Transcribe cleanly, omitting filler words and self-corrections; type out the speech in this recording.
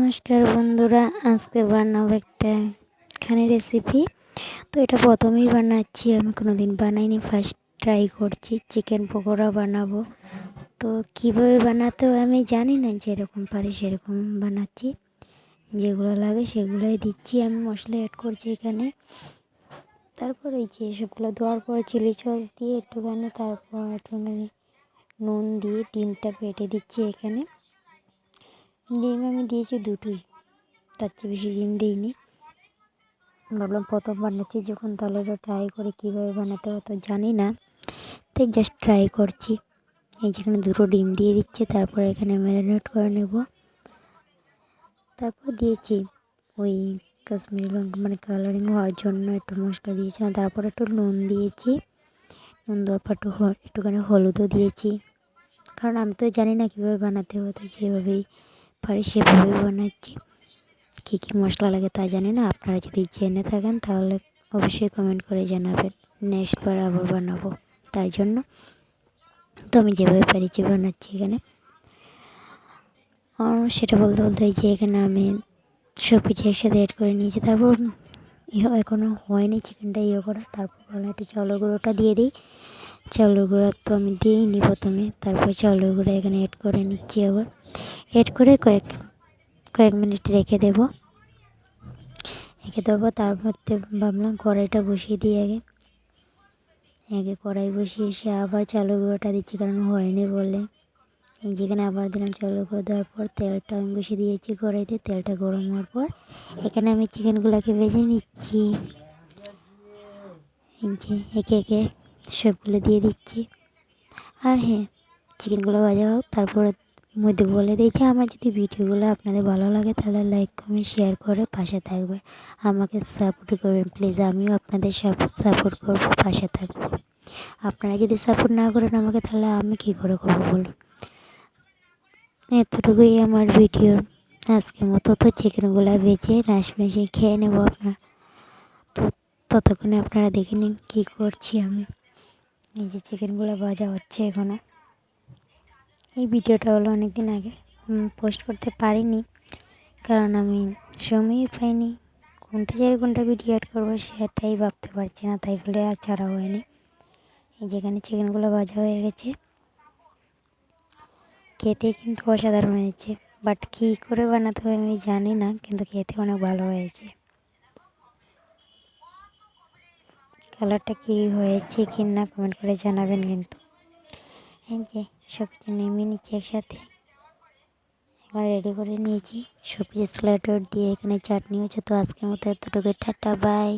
নমস্কার বন্ধুরা, আজকে বানাবো একটা খানি রেসিপি। তো এটা প্রথমেই বানাচ্ছি, আমি কোনোদিন বানাইনি, ফার্স্ট ট্রাই করছি। চিকেন পকোড়া বানাবো। তো কীভাবে বানাতে হয় আমি জানি না, যেরকম পারি সেরকম বানাচ্ছি। যেগুলো লাগে সেগুলোই দিচ্ছি, আমি মশলা অ্যাড করছি এখানে। তারপর এই যে এসবগুলো দেওয়ার পর চিলি সস দিয়ে একটুখানি, তারপর একটুখানি নুন দিয়ে ডিমটা ফেটে দিচ্ছি এখানে। ডিম আমি দিয়েছি দুটোই, তার চেয়ে বেশি ডিম দিইনি। ভাবলাম প্রথম বানাচ্ছি যখন, তাহলে এটা ট্রাই করে কীভাবে বানাতে হয় তো জানি না, তাই জাস্ট ট্রাই করছি। এই যেখানে দুটো ডিম দিয়ে দিচ্ছি, তারপর এখানে ম্যারিনেট করে নেব। তারপর দিয়েছি ওই কাশ্মীরি লঙ্কা, মানে কালারিং হওয়ার জন্য একটু মশলা দিয়েছিলাম। তারপর একটু নুন দিয়েছি, নুন দেওয়ার পর একটুখানি হলুদও দিয়েছি, কারণ আমি তো জানি না কীভাবে বানাতে হয়, তো যেভাবেই পারি সেভাবেই বানাচ্ছি। কী কী মশলা লাগে তা জানি না, আপনারা যদি জেনে থাকেন তাহলে অবশ্যই কমেন্ট করে জানাবেন। নেক্সট বার আবার বানাবো, তার জন্য তো আমি যেভাবে পারিছি বানাচ্ছি এখানে। সেটা বলতে বলতে যে এখানে আমি সব কিছু একসাথে অ্যাড করে নিয়েছি। তারপর এখনও হয়নি চিকেনটা করা। তারপর ভালো একটু চাউলের গুঁড়োটা দিয়ে দিই। চাউলের গুঁড়ো তো আমি দিইনি প্রথমে, তারপর চাউলের গুঁড়ো এখানে অ্যাড করে নিচ্ছি। আবার অ্যাড করে কয়েক মিনিট রেখে দেবো। রেখে দেবো, তার মধ্যে ভাবলাম কড়াইটা বসিয়ে দিই। আগে কড়াই বসিয়ে এসে আবার চালের গুঁড়োটা দিচ্ছি, কারণ হয়নি বলে। যেখানে আবার দিলাম চালের গুঁড়ো। দেওয়ার পর তেলটা আমি বসিয়ে দিয়েছি কড়াইতে। তেলটা গরম হওয়ার পর এখানে আমি চিকেনগুলোকে ভেজে নিচ্ছি। একে একে সবগুলো দিয়ে দিচ্ছি। আর হ্যাঁ, চিকেনগুলো ভাজা হোক, তারপরে মধ্যে বলে দিই যে আমার যদি ভিডিওগুলো আপনাদের ভালো লাগে তাহলে লাইক কমেন্ট শেয়ার করে পাশে থাকবে, আমাকে সাপোর্ট করবেন প্লিজ। আমিও আপনাদের সাপোর্ট করবো, পাশে থাকবো। আপনারা যদি সাপোর্ট না করেন আমাকে, তাহলে আমি কী করে করবো বলুন। এতটুকুই আমার ভিডিও আজকের মতো। তো চিকেনগুলো ভেজে লাস্ট ভেজে খেয়ে নেবো আপনার। তো ততক্ষণে আপনারা দেখে নিন কী করছি আমি। এই যে চিকেনগুলো ভাজা হচ্ছে এখনও। এই ভিডিওটা হলো অনেক দিন আগে, পোস্ট করতে পারিনি, কারণ আমি সময়ই পাইনি। কোনটা ছেড়ে কোনটা ভিডিও অ্যাড করবো সেটাই ভাবতে পারছি না, তাই বলে আর ছাড়া হয়নি। এই যেখানে চিকেনগুলো ভাজা হয়ে গেছে, খেতে কিন্তু অসাধারণ হয়েছে। বাট কী করে বানাতে হবে আমি জানি না, কিন্তু খেতে অনেক ভালো হয়েছে। কালারটা কী হয়েছে কি না কমেন্ট করে জানাবেন কিন্তু। এই যে সব কিছু নেমে নিচ্ছি একসাথে, এখন রেডি করে নিয়েছি। সব কিছু স্লাইড দিয়ে এখানে চাটনি হচ্ছে। তো আজকের মতো এতটুকু, টাটা বাই।